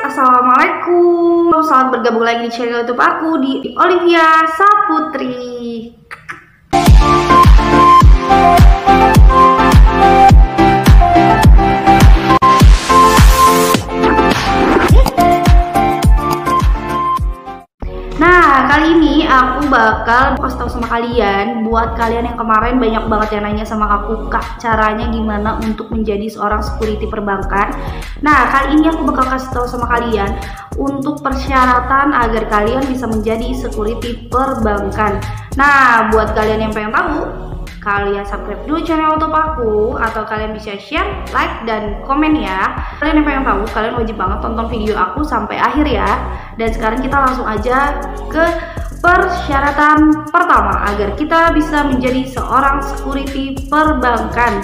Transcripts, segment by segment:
Assalamualaikum, selamat bergabung lagi di channel YouTube aku di Olivia Saputri. Nah, kali ini aku bakal kasih tahu sama kalian, buat kalian yang kemarin banyak banget yang nanya sama aku, Kak, caranya gimana untuk menjadi seorang security perbankan. Nah, kali ini aku bakal kasih tahu sama kalian untuk persyaratan agar kalian bisa menjadi security perbankan. Nah, buat kalian yang pengen tahu, kalian subscribe dulu channel YouTube aku, atau kalian bisa share, like, dan komen ya. Kalian yang pengen tahu, kalian wajib banget tonton video aku sampai akhir ya. Dan sekarang kita langsung aja ke persyaratan pertama agar kita bisa menjadi seorang security perbankan.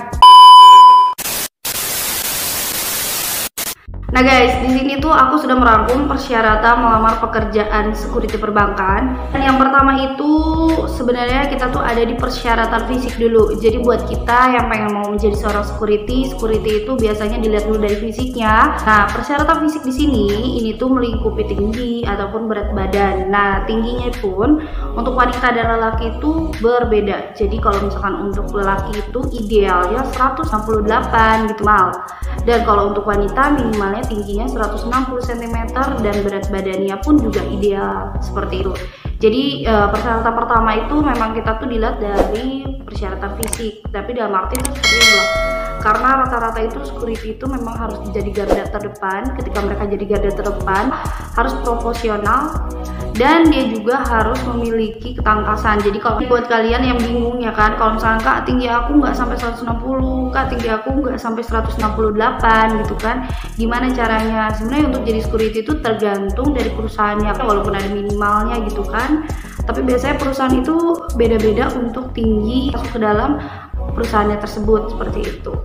Nah guys, di sini tuh aku sudah merangkum persyaratan melamar pekerjaan security perbankan. Dan yang pertama itu sebenarnya kita tuh ada di persyaratan fisik dulu. Jadi buat kita yang pengen mau menjadi seorang security itu biasanya dilihat dulu dari fisiknya. Nah, persyaratan fisik di sini ini tuh melingkupi tinggi ataupun berat badan. Nah, tingginya pun untuk wanita dan lelaki itu berbeda. Jadi kalau misalkan untuk lelaki itu idealnya 168 gitu mal. Dan kalau untuk wanita minimalnya tingginya 160 cm dan berat badannya pun juga ideal seperti itu. Jadi persyaratan pertama itu memang kita tuh dilihat dari persyaratan fisik, tapi dalam arti itu seperti ini loh. Karena rata-rata itu security itu memang harus jadi garda terdepan. Ketika mereka jadi garda terdepan harus proporsional dan dia juga harus memiliki ketangkasan. Jadi kalau buat kalian yang bingung ya kan, kalau misalnya Kak tinggi aku nggak sampai 160, Kak tinggi aku nggak sampai 168 gitu kan, gimana caranya? Sebenarnya untuk jadi security itu tergantung dari perusahaannya, walaupun ada minimalnya gitu kan, tapi biasanya perusahaan itu beda-beda untuk tinggi masuk ke dalam perusahaannya tersebut seperti itu.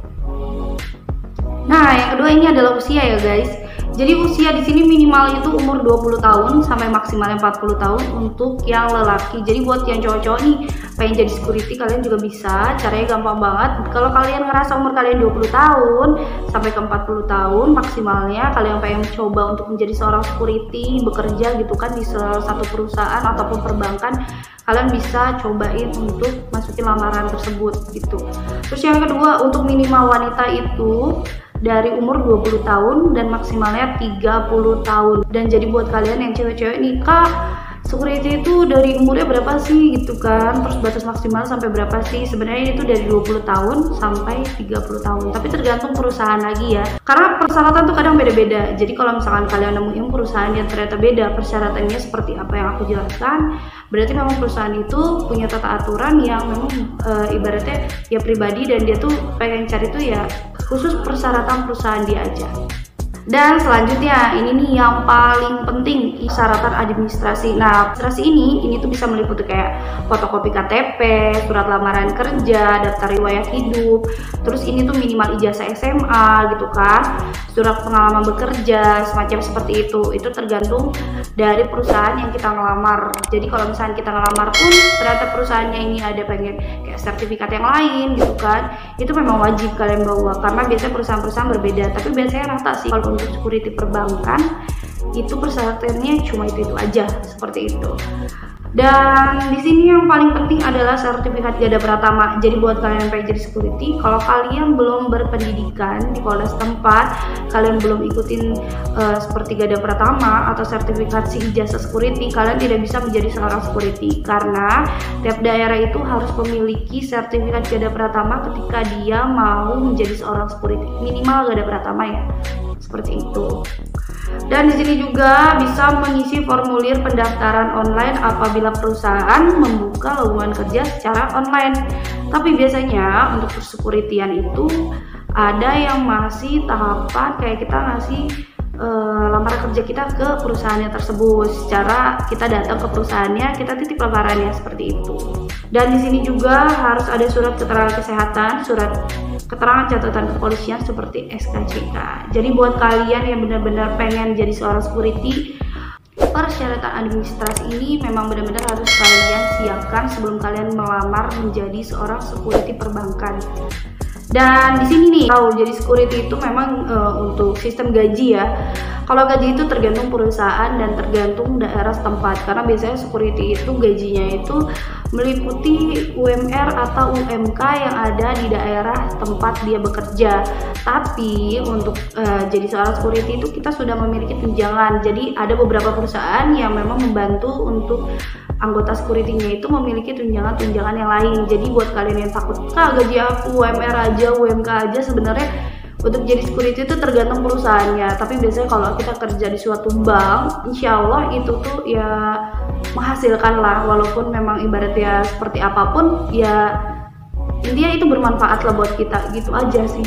Nah, yang kedua ini adalah usia ya guys. Jadi usia di sini minimal itu umur 20 tahun sampai maksimalnya 40 tahun untuk yang lelaki. Jadi buat yang cowok-cowok nih pengen jadi security kalian juga bisa. Caranya gampang banget. Kalau kalian ngerasa umur kalian 20 tahun sampai ke 40 tahun maksimalnya, kalian pengen coba untuk menjadi seorang security, bekerja gitu kan di salah satu perusahaan ataupun perbankan, kalian bisa cobain untuk masukin lamaran tersebut gitu. Terus yang kedua, untuk minimal wanita itu dari umur 20 tahun dan maksimalnya 30 tahun. Dan jadi buat kalian yang cewek-cewek nih, Kak, security itu dari umurnya berapa sih gitu kan, terus batas maksimal sampai berapa sih? Sebenarnya itu dari 20 tahun sampai 30 tahun, tapi tergantung perusahaan lagi ya, karena persyaratan tuh kadang beda-beda. Jadi kalau misalkan kalian nemuin perusahaan yang ternyata beda persyaratannya seperti apa yang aku jelaskan, berarti memang perusahaan itu punya tata aturan yang memang ibaratnya ya pribadi, dan dia tuh pengen cari tuh ya khusus persyaratan perusahaan dia aja. Dan selanjutnya ini nih yang paling penting, persyaratan administrasi. Nah, administrasi ini tuh bisa meliputi kayak fotokopi KTP, surat lamaran kerja, daftar riwayat hidup, terus ini tuh minimal ijazah SMA gitu kan, surat pengalaman bekerja, semacam seperti itu. Itu tergantung dari perusahaan yang kita ngelamar. Jadi kalau misalnya kita ngelamar pun ternyata perusahaannya ini ada pengen kayak sertifikat yang lain gitu kan, itu memang wajib kalian bawa, karena biasanya perusahaan-perusahaan berbeda. Tapi biasanya rata sih kalau untuk security perbankan itu persyaratannya cuma itu aja seperti itu. Dan di sini yang paling penting adalah sertifikat Gada Pratama. Jadi buat kalian yang pengen jadi security, kalau kalian belum berpendidikan di Polres tempat, kalian belum ikutin seperti Gada Pratama atau sertifikasi ijazah security, kalian tidak bisa menjadi seorang security, karena tiap daerah itu harus memiliki sertifikat Gada Pratama ketika dia mau menjadi seorang security, minimal Gada Pratama ya, seperti itu. Dan di sini juga bisa mengisi formulir pendaftaran online apabila perusahaan membuka lowongan kerja secara online. Tapi biasanya untuk persekuritian itu ada yang masih tahapan kayak kita ngasih lamaran kerja kita ke perusahaannya tersebut. Secara kita datang ke perusahaannya, kita titip lamarannya seperti itu. Dan di sini juga harus ada surat keterangan kesehatan, surat keterangan catatan kepolisian seperti SKCK. Jadi buat kalian yang benar-benar pengen jadi seorang security, persyaratan administrasi ini memang benar-benar harus kalian siapkan sebelum kalian melamar menjadi seorang security perbankan. Dan di sini nih, tahu jadi security itu memang untuk sistem gaji ya. Kalau gaji itu tergantung perusahaan dan tergantung daerah setempat, karena biasanya security itu gajinya itu meliputi UMR atau UMK yang ada di daerah tempat dia bekerja. Tapi untuk jadi seorang security itu kita sudah memiliki tunjangan. Jadi ada beberapa perusahaan yang memang membantu untuk anggota security-nya itu memiliki tunjangan-tunjangan yang lain. Jadi buat kalian yang takut, gaji aku UMR aja, UMK aja, sebenarnya untuk jadi security itu tergantung perusahaannya. Tapi biasanya kalau kita kerja di suatu bank, insya Allah itu tuh ya menghasilkan lah, walaupun memang ibaratnya seperti apapun ya intinya itu bermanfaat lah buat kita, gitu aja sih.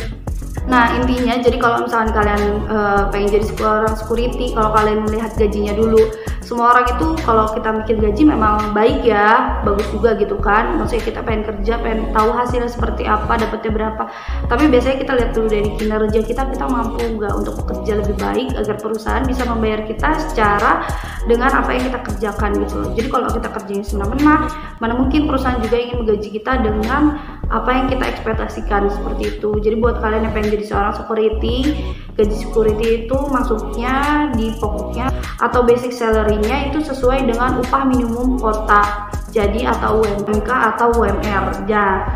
Nah intinya, jadi kalau misalkan kalian pengen jadi seorang security, kalau kalian melihat gajinya dulu. Semua orang itu kalau kita mikir gaji memang baik ya, bagus juga gitu kan. Maksudnya kita pengen kerja, pengen tahu hasilnya seperti apa, dapatnya berapa. Tapi biasanya kita lihat dulu dari kinerja kita mampu nggak untuk bekerja lebih baik agar perusahaan bisa membayar kita secara dengan apa yang kita kerjakan gitu. Jadi kalau kita kerjanya semena-mena, mana mungkin perusahaan juga ingin menggaji kita dengan apa yang kita ekspektasikan seperti itu. Jadi buat kalian yang pengen jadi seorang security, gaji security itu masuknya di pokoknya atau basic salary-nya itu sesuai dengan upah minimum kota, jadi atau UMK atau UMR ya.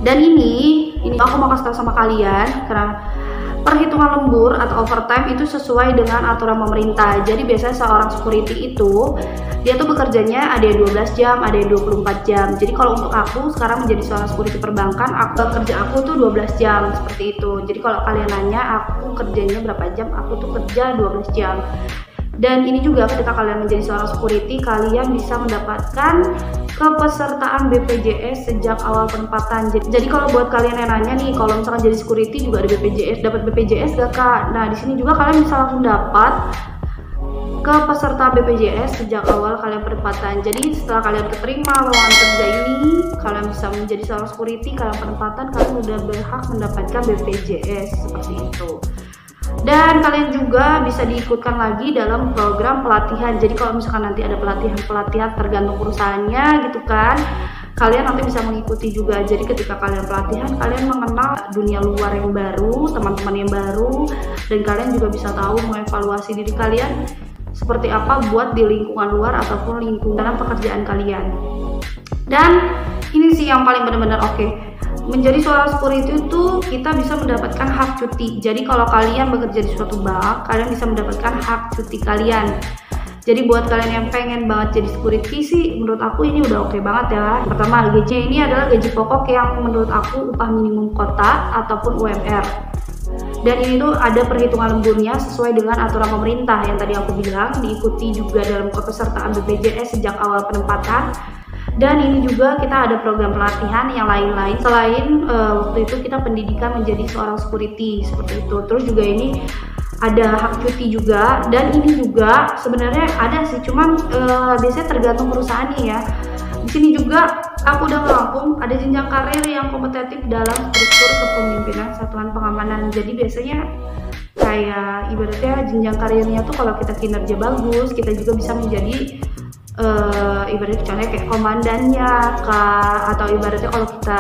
Dan ini aku mau kasih tahu sama kalian, karena perhitungan lembur atau overtime itu sesuai dengan aturan pemerintah. Jadi biasanya seorang security itu dia tuh bekerjanya ada yang 12 jam, ada yang 24 jam. Jadi kalau untuk aku sekarang menjadi seorang security perbankan, kerja aku tuh 12 jam seperti itu. Jadi kalau kalian nanya aku kerjanya berapa jam, aku tuh kerja 12 jam. Dan ini juga ketika kalian menjadi seorang security, kalian bisa mendapatkan kepesertaan BPJS sejak awal penempatan. Jadi kalau buat kalian yang nanya nih, kalau misalkan jadi security juga ada BPJS, dapat BPJS gak kak? Nah di sini juga kalian bisa langsung dapat kepesertaan BPJS sejak awal kalian penempatan. Jadi setelah kalian keterima lowongan kerja ini, kalian bisa menjadi seorang security, kalian penempatan, kalian udah berhak mendapatkan BPJS seperti itu. Dan kalian juga bisa diikutkan lagi dalam program pelatihan. Jadi kalau misalkan nanti ada pelatihan tergantung perusahaannya gitu kan, kalian nanti bisa mengikuti juga. Jadi ketika kalian pelatihan, kalian mengenal dunia luar yang baru, teman-teman yang baru, dan kalian juga bisa tahu mengevaluasi diri kalian seperti apa buat di lingkungan luar ataupun lingkungan dalam pekerjaan kalian. Dan ini sih yang paling benar-benar oke. Menjadi seorang security itu kita bisa mendapatkan hak cuti. Jadi kalau kalian bekerja di suatu bank, kalian bisa mendapatkan hak cuti kalian. Jadi buat kalian yang pengen banget jadi security sih, menurut aku ini udah oke banget ya. Pertama, gaji ini adalah gaji pokok yang menurut aku upah minimum kota ataupun UMR. Dan ini tuh ada perhitungan lemburnya sesuai dengan aturan pemerintah yang tadi aku bilang, diikuti juga dalam kepesertaan BPJS sejak awal penempatan. Dan ini juga kita ada program pelatihan yang lain-lain selain waktu itu kita pendidikan menjadi seorang security seperti itu. Terus juga ini ada hak cuti juga, dan ini juga sebenarnya ada sih, cuman biasanya tergantung perusahaannya ya. Di sini juga aku udah ngerangkum ada jenjang karir yang kompetitif dalam struktur kepemimpinan satuan pengamanan. Jadi biasanya kayak ibaratnya jenjang karirnya tuh kalau kita kinerja bagus, kita juga bisa menjadi ibaratnya contohnya kayak komandannya kak, atau ibaratnya kalau kita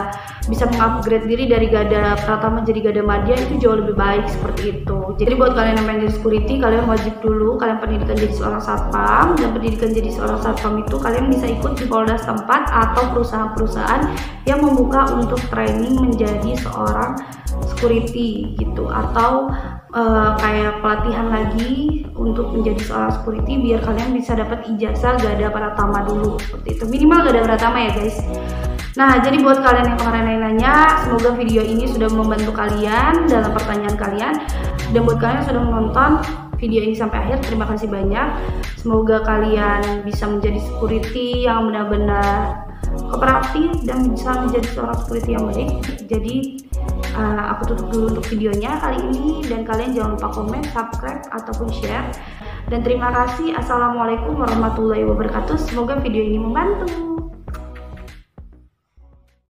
bisa mengupgrade diri dari gada pratama jadi gada madya, itu jauh lebih baik seperti itu. Jadi buat kalian yang pengen jadi security, kalian wajib dulu kalian pendidikan jadi seorang satpam, dan pendidikan jadi seorang satpam itu kalian bisa ikut di polda setempat atau perusahaan-perusahaan yang membuka untuk training menjadi seorang security gitu, atau kayak pelatihan lagi untuk menjadi seorang security biar kalian bisa dapat ijazah gada pratama dulu seperti itu, minimal gada pratama ya guys. Nah jadi buat kalian yang kemarin nanya, semoga video ini sudah membantu kalian dalam pertanyaan kalian, dan buat kalian yang sudah menonton video ini sampai akhir, terima kasih banyak. Semoga kalian bisa menjadi security yang benar-benar kooperatif dan bisa menjadi seorang security yang baik. Jadi aku tutup dulu untuk videonya kali ini, dan kalian jangan lupa komen, subscribe ataupun share. Dan terima kasih. Assalamualaikum warahmatullahi wabarakatuh. Semoga video ini membantu.